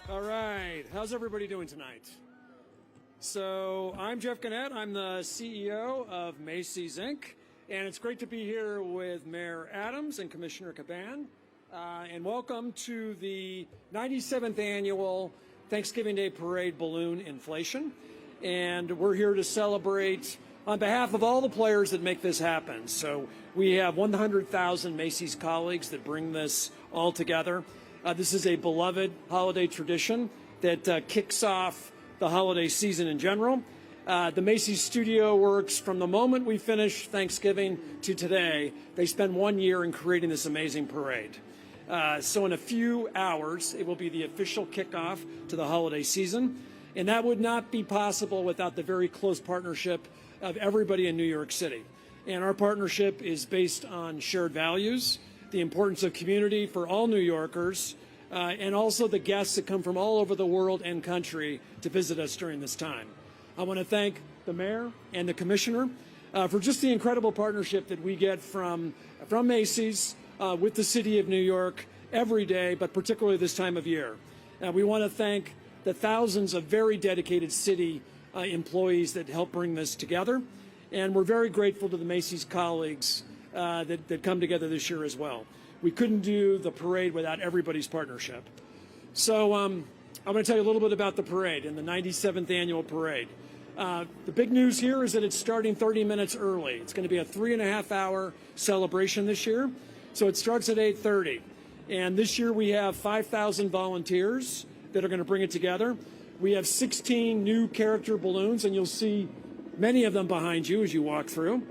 All right, how's everybody doing tonight? So I'm Jeff Gannett, I'm the CEO of Macy's Inc., and it's great to be here with Mayor Adams and Commissioner Caban, and welcome to the 97th annual Thanksgiving Day Parade Balloon Inflation. And we're here to celebrate on behalf of all the players that make this happen. So we have 100,000 Macy's colleagues that bring this all together. This is a beloved holiday tradition that kicks off the holiday season in general. The Macy's studio works from the moment we finish Thanksgiving to today. They spend 1 year in creating this amazing parade. So in a few hours, it will be the official kickoff to the holiday season. And that would not be possible without the very close partnership of everybody in New York City. And our partnership is based on shared values, the importance of community for all New Yorkers, and also the guests that come from all over the world and country to visit us during this time. I want to thank the mayor and the commissioner for just the incredible partnership that we get from Macy's with the city of New York every day, but particularly this time of year. We want to thank the thousands of very dedicated city employees that help bring this together. And we're very grateful to the Macy's colleagues that come together this year as well. We couldn't do the parade without everybody's partnership. So I'm going to tell you a little bit about the parade and the 97th annual parade. The big news here is that it's starting 30 minutes early. It's going to be a 3.5-hour celebration this year. So it starts at 8:30. And this year we have 5,000 volunteers that are going to bring it together. We have 16 new character balloons, and you'll see many of them behind you as you walk through.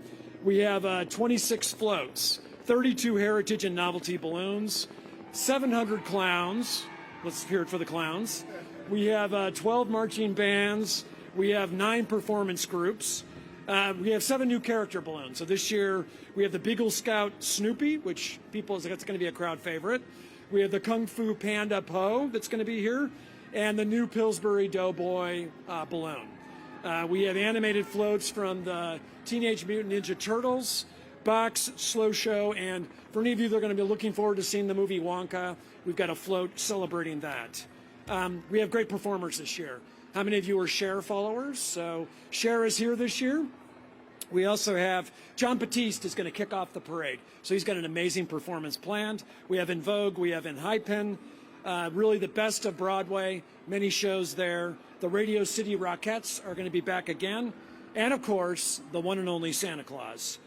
We have 26 floats, 32 heritage and novelty balloons, 700 clowns. Let's hear it for the clowns. We have 12 marching bands. We have 9 performance groups. We have 7 new character balloons. So this year we have the Beagle Scout Snoopy, which that's going to be a crowd favorite. We have the Kung Fu Panda Po that's going to be here, and the new Pillsbury Doughboy balloon. We have animated floats from the Teenage Mutant Ninja Turtles, Box, Slow Show, and for any of you that are going to be looking forward to seeing the movie Wonka, we've got a float celebrating that. We have great performers this year. How many of you are Cher followers? So Cher is here this year. We also have John Batiste is going to kick off the parade. So he's got an amazing performance planned. We have In Vogue, we have In Hypen, really the best of Broadway, many shows there. The Radio City Rockettes are going to be back again. And of course, the one and only Santa Claus.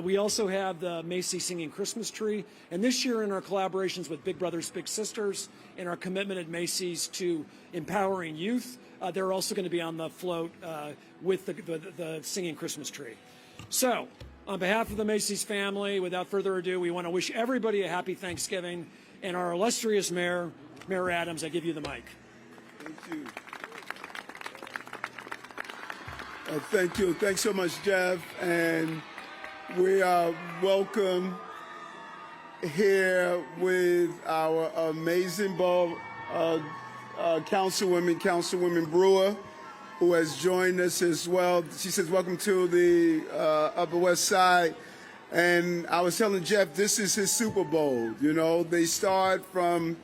We also have the Macy's Singing Christmas Tree. And this year in our collaborations with Big Brothers Big Sisters and our commitment at Macy's to empowering youth, they're also going to be on the float with the Singing Christmas Tree. So on behalf of the Macy's family, without further ado, we want to wish everybody a happy Thanksgiving. And our illustrious mayor, Mayor Adams, I give you the mic. Thank you. Thank you. Thanks so much, Jeff. And we are welcome here with our amazing Councilwoman Brewer, who has joined us as well. She says, welcome to the Upper West Side. And I was telling Jeff, this is his Super Bowl. You know, they start from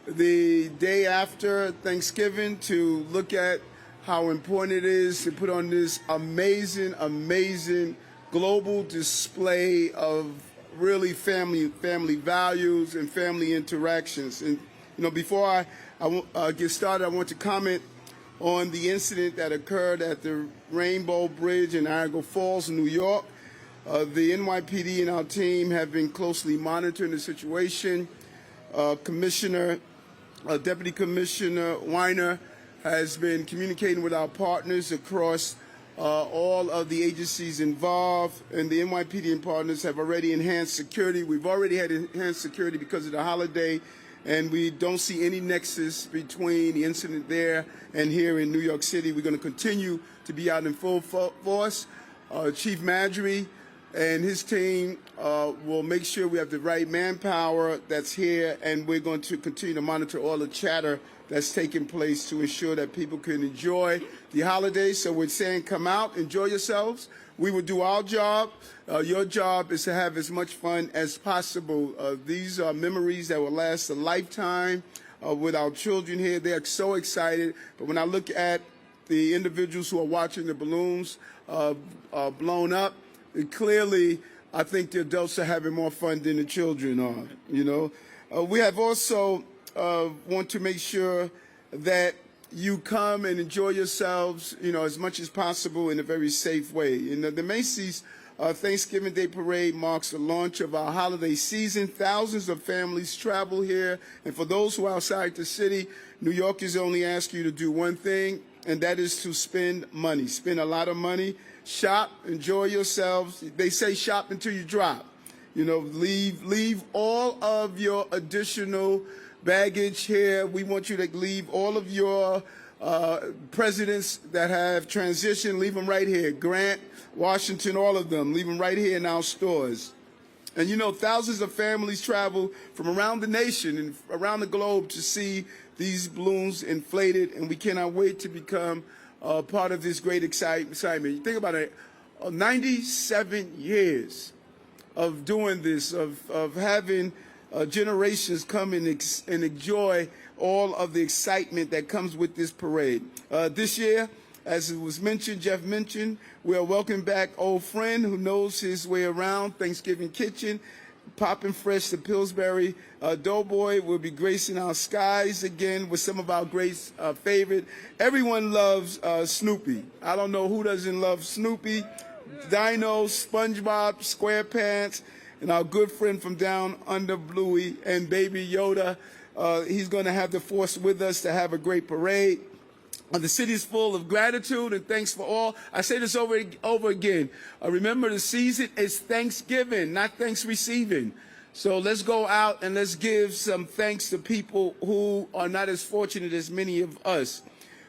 the day after Thanksgiving to look at how important it is to put on this amazing, amazing global display of really family values and family interactions. And, you know, before I get started, I want to comment on the incident that occurred at the Rainbow Bridge in Niagara Falls, New York. The NYPD and our team have been closely monitoring the situation. Deputy Commissioner Weiner has been communicating with our partners across all of the agencies involved, and the NYPD and partners have already enhanced security. We've already had enhanced security because of the holiday, and we don't see any nexus between the incident there and here in New York City. We're going to continue to be out in full force. Chief Marjorie and his team will make sure we have the right manpower that's here, and we're going to continue to monitor all the chatter that's taking place to ensure that people can enjoy the holidays. So we're saying come out, enjoy yourselves. We will do our job. Your job is to have as much fun as possible. These are memories that will last a lifetime. with our children here. They're so excited. But when I look at the individuals who are watching the balloons blown up, clearly I think the adults are having more fun than the children are, you know. We have also want to make sure that you come and enjoy yourselves, you know, as much as possible in a very safe way. And the Macy's Thanksgiving Day Parade marks the launch of our holiday season. Thousands of families travel here. And for those who are outside the city, New Yorkers only ask you to do one thing, and that is to spend money. Spend a lot of money. Shop, enjoy yourselves. They say shop until you drop. You know, leave all of your additional baggage here. We want you to leave all of your presidents that have transitioned, leave them right here. Grant, Washington, all of them, leave them right here in our stores. And you know, thousands of families travel from around the nation and around the globe to see these balloons inflated, and we cannot wait to become part of this great excitement. You think about it, 97 years of doing this, of having generations come and enjoy all of the excitement that comes with this parade. This year, as it was mentioned, Jeff mentioned, we are welcoming back old friend who knows his way around Thanksgiving kitchen. Poppin' fresh, the Pillsbury Doughboy will be gracing our skies again with some of our great favorite. Everyone loves Snoopy. I don't know who doesn't love Snoopy. Dino, SpongeBob, SquarePants, and our good friend from down under, Bluey, and Baby Yoda. He's going to have the force with us to have a great parade. The city is full of gratitude and thanks for all. I say this over again. Remember, the season is Thanksgiving, not thanks receiving. So let's go out and let's give some thanks to people who are not as fortunate as many of us.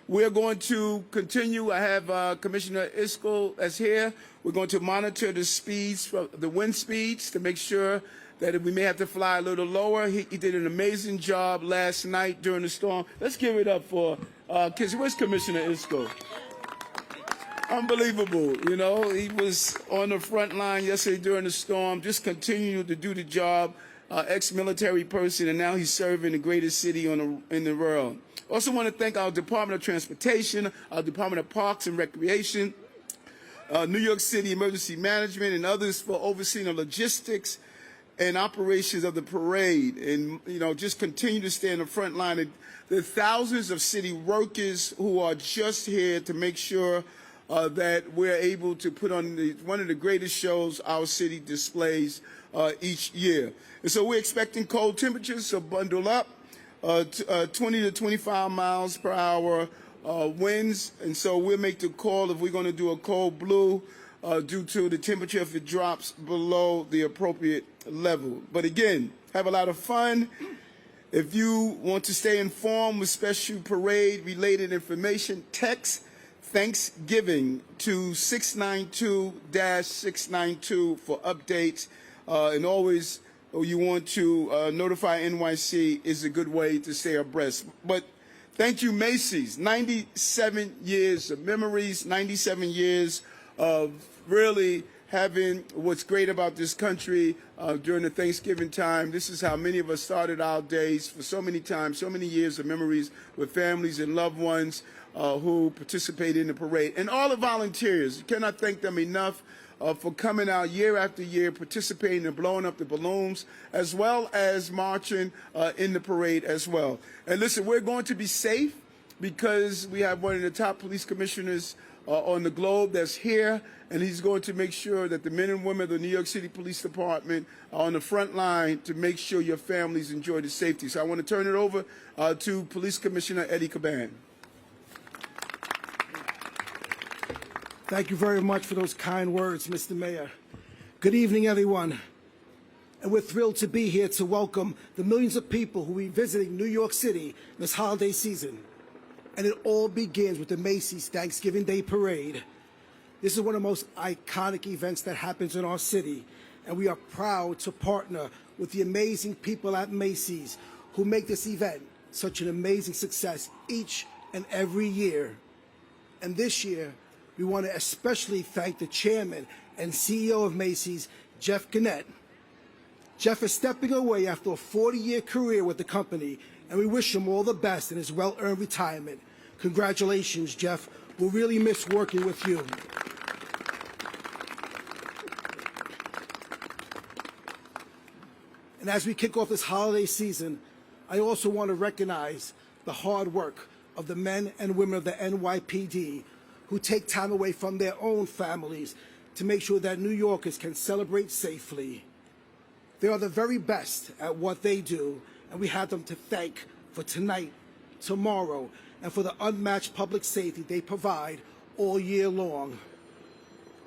We're going to continue. I have Commissioner Iskel that's here. We're going to monitor the speeds, the wind speeds, to make sure that we may have to fly a little lower. He did an amazing job last night during the storm. Let's give it up for where's Commissioner Iskel? Unbelievable, you know. He was on the front line yesterday during the storm, just continuing to do the job. Ex-military person, and now he's serving the greatest city in the world. Also want to thank our Department of Transportation, our Department of Parks and Recreation, New York City Emergency Management, and others for overseeing the logistics and operations of the parade, and you know, just continue to stay in the front line. And there are thousands of city workers who are just here to make sure that we're able to put on one of the greatest shows our city displays each year. And so we're expecting cold temperatures, so bundle up. 20 to 25 miles per hour winds, and so we'll make the call if we're going to do a cold blue due to the temperature if it drops below the appropriate level. But again, have a lot of fun. If you want to stay informed with special parade-related information, text Thanksgiving to 692-692 for updates. And always, you want to notify NYC is a good way to stay abreast. But thank you, Macy's. 97 years of memories, 97 years of really having what's great about this country during the Thanksgiving time. This is how many of us started our days for so many times, so many years of memories with families and loved ones who participated in the parade. And all the volunteers, you cannot thank them enough for coming out year after year, participating and blowing up the balloons, as well as marching in the parade as well. And listen, we're going to be safe because we have one of the top police commissioners on the globe that's here, and he's going to make sure that the men and women of the New York City Police Department are on the front line to make sure your families enjoy the safety. So I want to turn it over to Police Commissioner Eric Adams. Thank you very much for those kind words, Mr. Mayor. Good evening, everyone. And we're thrilled to be here to welcome the millions of people who will be visiting New York City this holiday season. And it all begins with the Macy's Thanksgiving Day Parade. This is one of the most iconic events that happens in our city, and we are proud to partner with the amazing people at Macy's who make this event such an amazing success each and every year. And this year, we want to especially thank the chairman and CEO of Macy's, Jeff Gannett. Jeff is stepping away after a 40-year career with the company, and we wish him all the best in his well-earned retirement. Congratulations, Jeff. We'll really miss working with you. And as we kick off this holiday season, I also want to recognize the hard work of the men and women of the NYPD who take time away from their own families to make sure that New Yorkers can celebrate safely. They are the very best at what they do, and we have them to thank for tonight, tomorrow, and for the unmatched public safety they provide all year long.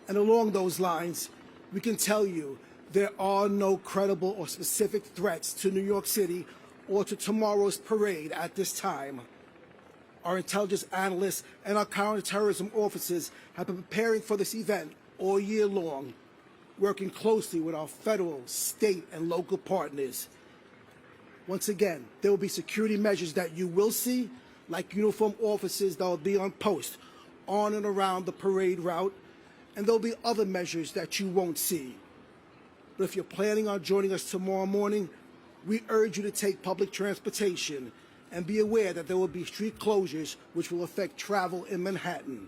And along those lines, we can tell you there are no credible or specific threats to New York City or to tomorrow's parade at this time. Our intelligence analysts and our counterterrorism officers have been preparing for this event all year long, working closely with our federal, state, and local partners. Once again, there will be security measures that you will see, like uniformed officers that will be on post on and around the parade route, and there'll be other measures that you won't see. But if you're planning on joining us tomorrow morning, we urge you to take public transportation and be aware that there will be street closures which will affect travel in Manhattan.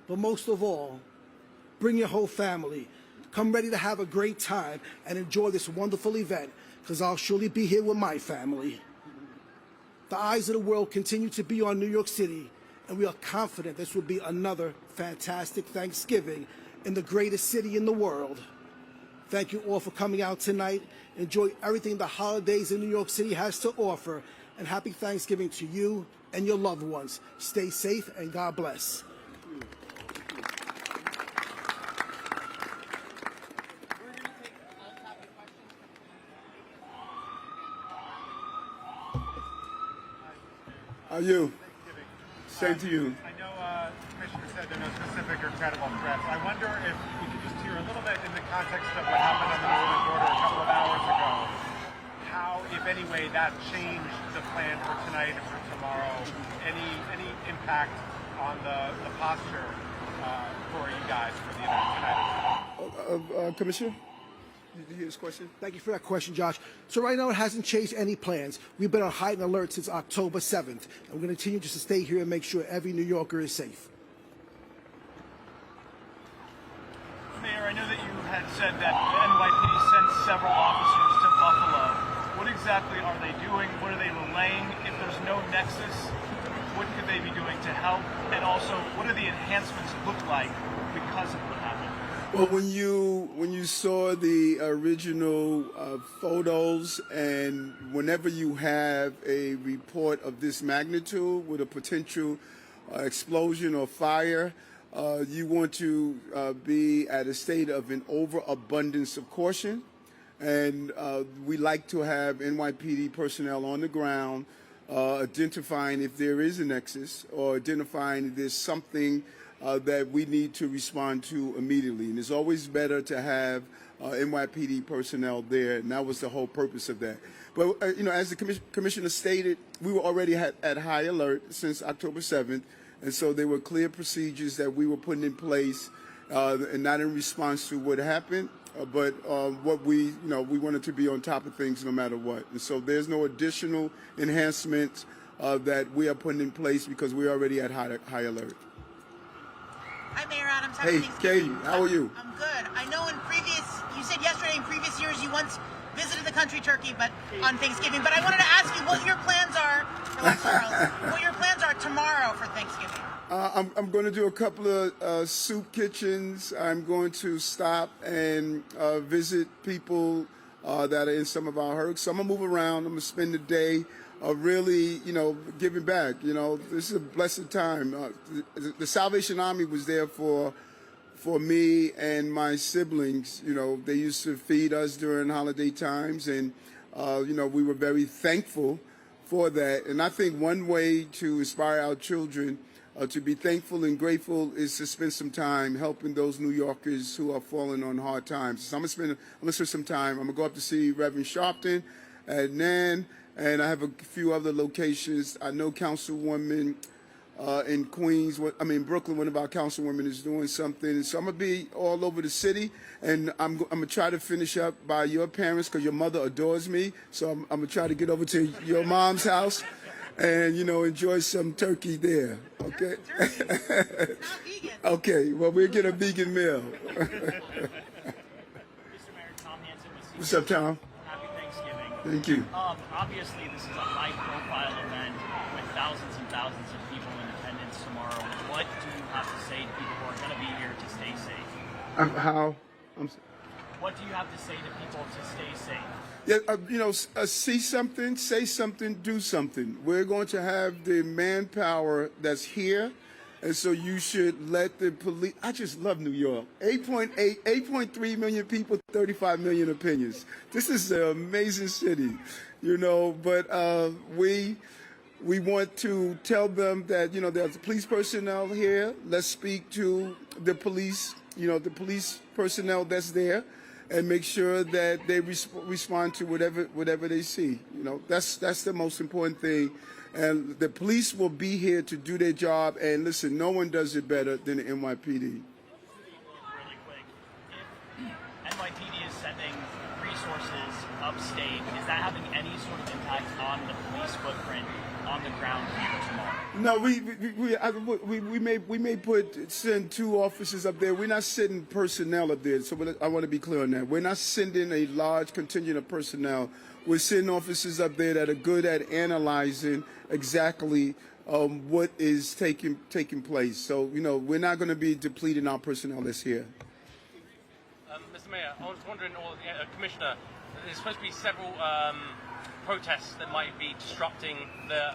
But most of all, bring your whole family. Come ready to have a great time and enjoy this wonderful event, because I'll surely be here with my family. The eyes of the world continue to be on New York City, and we are confident this will be another fantastic Thanksgiving in the greatest city in the world. Thank you all for coming out tonight. Enjoy everything the holidays in New York City has to offer, and happy Thanksgiving to you and your loved ones. Stay safe and God bless. How are you? Same to you. I know the Commissioner said there are no specific or credible threats. I wonder if we could just hear a little bit in the context of what happened on the northern border a couple of hours ago, how, if any way, that changed the plan for tonight or for tomorrow. Any impact on the posture for you guys for the event tonight? Commissioner? Did you hear this question? Thank you for that question, Josh. So right now it hasn't changed any plans. We've been on heightened alert since October 7th, and we're going to continue just to stay here and make sure every New Yorker is safe. Mayor, I know that you had said that the NYPD sent several officers to Buffalo. What exactly are they doing? What are they relaying? If there's no nexus, what could they be doing to help? And also, what do the enhancements look like because of what happened? Well, when you saw the original photos, and whenever you have a report of this magnitude with a potential explosion or fire, you want to be at a state of an overabundance of caution. And we like to have NYPD personnel on the ground identifying if there is a nexus or identifying if there's something that we need to respond to immediately. And it's always better to have NYPD personnel there, and that was the whole purpose of that. But, as the Commissioner stated, we were already at high alert since October 7th, and so there were clear procedures that we were putting in place, and not in response to what happened, but what we wanted to be on top of things no matter what. And so there's no additional enhancements that we are putting in place because we're already at high alert. Hi, Mayor Adams. Hey, Katie, how are you? I'm good. I know you said yesterday in previous years you once visited the country turkey, but on Thanksgiving. But I wanted to ask you what your plans are. What your plans are tomorrow for Thanksgiving? I'm going to do a couple of soup kitchens. I'm going to stop and visit people that are in some of our herds. So I'm going to move around. I'm going to spend the day really, giving back. This is a blessed time. The Salvation Army was there for me and my siblings. They used to feed us during holiday times, and we were very thankful for that. And I think one way to inspire our children to be thankful and grateful is to spend some time helping those New Yorkers who are falling on hard times. So I'm gonna spend some time. I'm gonna go up to see Reverend Sharpton at Nan. And I have a few other locations. I know Councilwoman in Queens, Brooklyn, one of our councilwomen is doing something. So I'm going to be all over the city, and I'm going to try to finish up by your parents because your mother adores me. So I'm going to try to get over to your mom's house and, enjoy some turkey there. Okay? Okay, well, we'll get a vegan meal. What's up, Tom? Happy Thanksgiving. Thank you. Obviously, this is a high-profile event with thousands and thousands of people in attendance tomorrow. What do you have to say to people who are going to be here to stay safe? What do you have to say to people to stay safe? Yeah, see something, say something, do something. We're going to have the manpower that's here. And so you should let the police. I just love New York. 8.3 million people, 35 million opinions. This is an amazing city, But we want to tell them that there's police personnel here. Let's speak to the police, the police personnel that's there, and make sure that they respond to whatever they see. That's the most important thing. And the police will be here to do their job. And listen, no one does it better than the NYPD. Really quick, if NYPD is sending resources upstate, is that having any sort of impact on the police footprint on the ground here tomorrow? No, we may send 2 officers up there. We're not sending personnel up there. So I want to be clear on that. We're not sending a large contingent of personnel. We're sending officers up there that are good at analyzing exactly what is taking place. So, we're not going to be depleting our personnel that's here. Mr. Mayor, I was wondering, or Commissioner, there's supposed to be several protests that might be disrupting the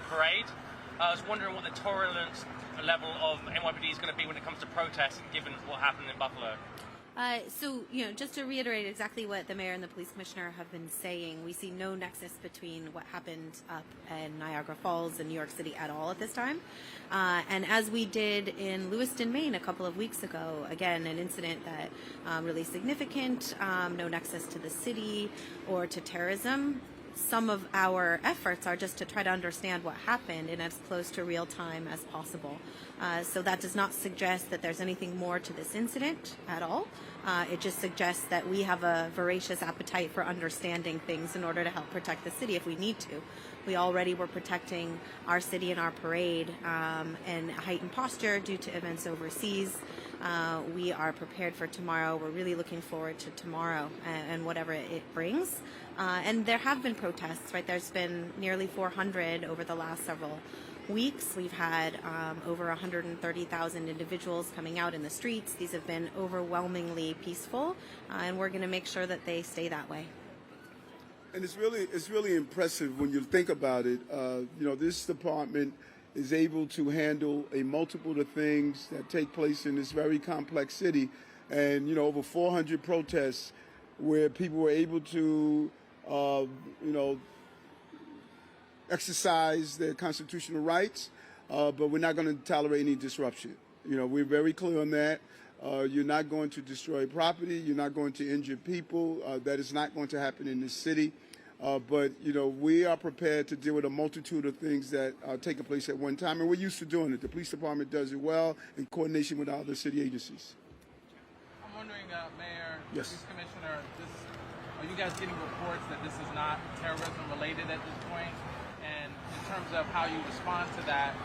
parade. I was wondering what the tolerance level of NYPD is going to be when it comes to protests, given what happened in Buffalo. Just to reiterate exactly what the mayor and the police commissioner have been saying, we see no nexus between what happened up in Niagara Falls and New York City at all at this time. And as we did in Lewiston, Maine a couple of weeks ago, again, an incident that really significant, no nexus to the city or to terrorism. Some of our efforts are just to try to understand what happened in as close to real time as possible. So that does not suggest that there's anything more to this incident at all. It just suggests that we have a voracious appetite for understanding things in order to help protect the city if we need to. We already were protecting our city and our parade in a heightened posture due to events overseas. We are prepared for tomorrow. We're really looking forward to tomorrow and whatever it brings. And there have been protests, right? There's been nearly 400 over the last several weeks. We've had over 130,000 individuals coming out in the streets. These have been overwhelmingly peaceful, and we're going to make sure that they stay that way. And it's really impressive when you think about it. This department is able to handle a multiple of things that take place in this very complex city, and over 400 protests where people were able to exercise their constitutional rights, but we're not going to tolerate any disruption. We're very clear on that. You're not going to destroy property. You're not going to injure people. That is not going to happen in this city. But we are prepared to deal with a multitude of things that are taking place at one time, and we're used to doing it. The police department does it well in coordination with other city agencies. I'm wondering, Mayor, yes. Police Commissioner, are you guys getting reports that this is not terrorism related at this point? And in terms of how you respond to that,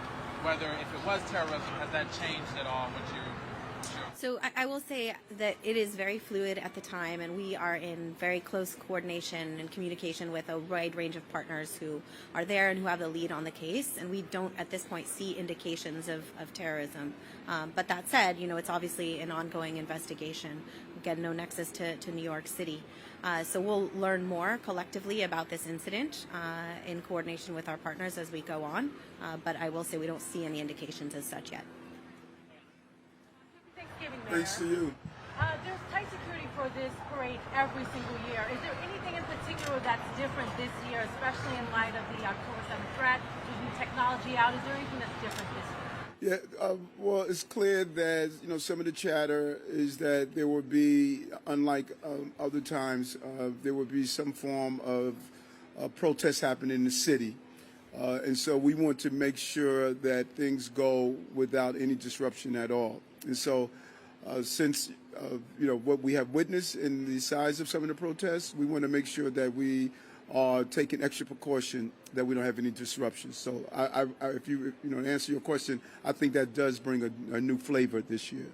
whether if it was terrorism, has that changed at all? So I will say that it is very fluid at the time, and we are in very close coordination and communication with a wide range of partners who are there and who have the lead on the case, and we don't at this point see indications of terrorism. But that said, it's obviously an ongoing investigation. Again, no nexus to New York City. So we'll learn more collectively about this incident in coordination with our partners as we go on. But I will say we don't see any indications as such yet. Thanks to you. There's tight security for this parade every single year. Is there anything in particular that's different this year, especially in light of the October 7th threat? There's new technology out. Is there anything that's different this year? Yeah, well, it's clear that some of the chatter is that there will be, unlike other times, there will be some form of protest happening in the city. And so we want to make sure that things go without any disruption at all. And so since what we have witnessed in the size of some of the protests, we want to make sure that we are taking extra precaution that we don't have any disruptions. So if you answer your question, I think that does bring a new flavor this year.